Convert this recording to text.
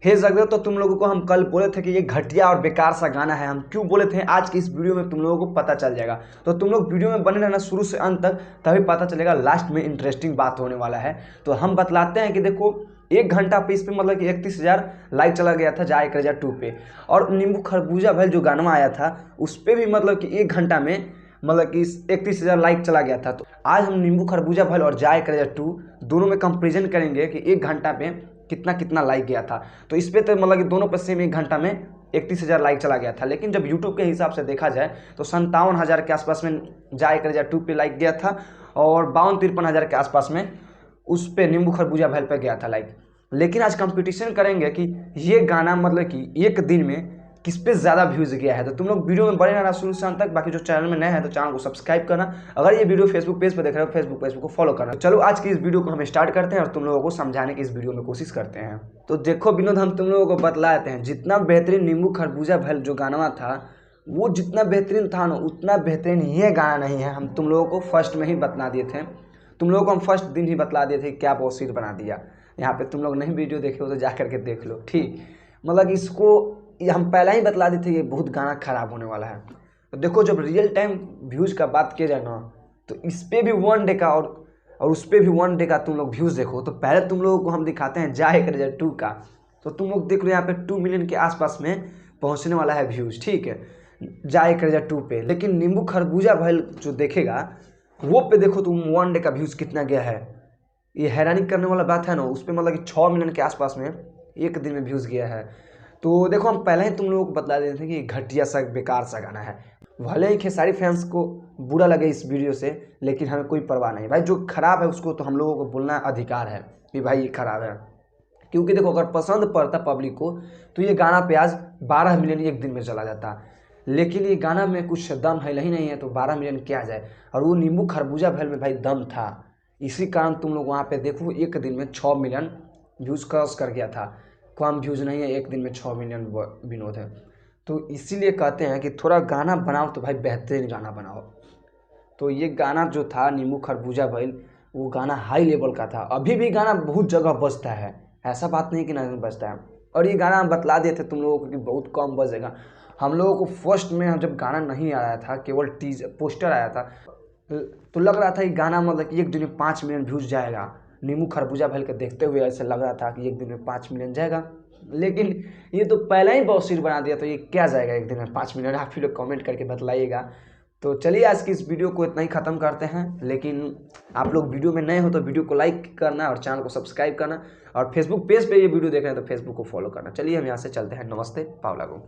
हे जगह, तो तुम लोगों को हम कल बोले थे कि ये घटिया और बेकार सा गाना है। हम क्यों बोले थे आज की इस वीडियो में तुम लोगों को पता चल जाएगा। तो तुम लोग वीडियो में बने रहना शुरू से अंत तक, तभी पता चलेगा। लास्ट में इंटरेस्टिंग बात होने वाला है। तो हम बतलाते हैं कि देखो 1 घंटा पे इस पे मतलब कि 31,000 लाइक चला गया था जाए करेजा 2 पे। और नींबू खरबूजा भैल जो गाना आया था उस पर भी मतलब कि 1 घंटा में मतलब कि 31,000 लाइक चला गया था। तो आज हम नींबू खरबूजा भैल और जाए करेजा 2 दोनों में कंपेरिजन करेंगे कि 1 घंटा पे कितना कितना लाइक गया था। तो इस पे तो मतलब कि दोनों पर सेम 1 घंटा में 31,000 लाइक चला गया था। लेकिन जब यूट्यूब के हिसाब से देखा जाए तो 57,000 के आसपास में जाए करेजा 2 पे लाइक गया था और 52-53,000 के आसपास में उस पे नींबू खरबूजा भैल पे गया था लाइक। लेकिन आज कंपटीशन करेंगे कि ये गाना मतलब कि एक दिन में किस पे ज़्यादा व्यूज़ गया है। तो तुम लोग वीडियो में बने रहना शुरू से अंत तक। बाकी जो चैनल में नए हैं तो चैनल को सब्सक्राइब करना। अगर ये वीडियो फेसबुक पेज पर देख रहे हो फेसबुक पेज को फॉलो करना। तो चलो आज की इस वीडियो को हम स्टार्ट करते हैं और तुम लोगों को समझाने की इस वीडियो में कोशिश करते हैं। तो देखो विनोद, हम तुम लोगों को बतलाते हैं जितना बेहतरीन नींबू खरबूजा भैल जो गाना था वो जितना बेहतरीन था ना उतना बेहतरीन ये गाना नहीं है। हम तुम लोगों को फर्स्ट में ही बता दिए थे। तुम लोगों को हम फर्स्ट दिन ही बतला दिए थे क्या बॉसिर बना दिया। यहाँ पे तुम लोग नहीं वीडियो देखे हो तो जा करके देख लो, ठीक। मतलब इसको हम पहले ही बतला दिए थे ये बहुत गाना खराब होने वाला है। तो देखो जब रियल टाइम व्यूज़ का बात किया जाए ना तो इस पर भी 1 डे का और उस पर भी 1 डे का तुम लोग व्यूज़ देखो। तो पहले तुम लोगों को हम दिखाते हैं जाए करेजा 2 का। तो तुम लोग देख लो यहाँ पे 2 मिलियन के आसपास में पहुँचने वाला है व्यूज़, ठीक है, जाए करेजा 2 पे। लेकिन नींबू खरबूजा भैल जो देखेगा वो पे देखो तुम 1 डे का व्यूज़ कितना गया है। ये हैरानी करने वाला बात है ना। उस पर मतलब कि 6 मिलियन के आसपास में एक दिन में व्यूज़ गया है। तो देखो हम पहले ही तुम लोगों को बता देते थे कि घटिया सा बेकार सा गाना है। भले ही खेसारी फैंस को बुरा लगे इस वीडियो से, लेकिन हमें कोई परवाह नहीं भाई। जो खराब है उसको तो हम लोगों को बोलना अधिकार है कि भाई ये खराब है। क्योंकि देखो अगर पसंद पड़ता पब्लिक को तो ये गाना पे आज 12 मिलियन एक दिन में चला जाता। लेकिन ये गाना में कुछ दम है ही नहीं है तो 12 मिलियन क्या जाए। और वो नींबू खरबूजा भैल में भाई दम था। इसी कारण तुम लोग वहाँ पे देखो एक दिन में 6 मिलियन व्यूज़ क्रॉस कर गया था। कम व्यूज़ नहीं है, एक दिन में 6 मिलियन विनोद है। तो इसीलिए कहते हैं कि थोड़ा गाना बनाओ तो भाई बेहतरीन गाना बनाओ। तो ये गाना जो था नींबू खरबूजा भैल वो गाना हाई लेवल का था। अभी भी गाना बहुत जगह बजता है, ऐसा बात नहीं कि नहीं बजता है। और ये गाना हम बतला दिए थे तुम लोगों को कि बहुत कम बजेगा। हम लोगों को फर्स्ट में हम जब गाना नहीं आया था केवल पोस्टर आया था तो लग रहा था कि गाना मतलब कि एक दिन में 5 मिलियन व्यूज़ जाएगा। नींबू खरबूजा भैल के देखते हुए ऐसे लग रहा था कि एक दिन में 5 मिलियन जाएगा। लेकिन ये तो पहले ही बॉसिर बना दिया तो ये क्या जाएगा एक दिन में 5 मिलियन। आप ही लोग कमेंट करके बतलाइएगा। तो चलिए आज की इस वीडियो को इतना ही ख़त्म करते हैं। लेकिन आप लोग वीडियो में नए हो तो वीडियो को लाइक करना और चैनल को सब्सक्राइब करना। और फेसबुक पेज पे ये वीडियो देख रहे हैं तो फेसबुक को फॉलो करना। चलिए हम यहाँ से चलते हैं। नमस्ते, पावला को।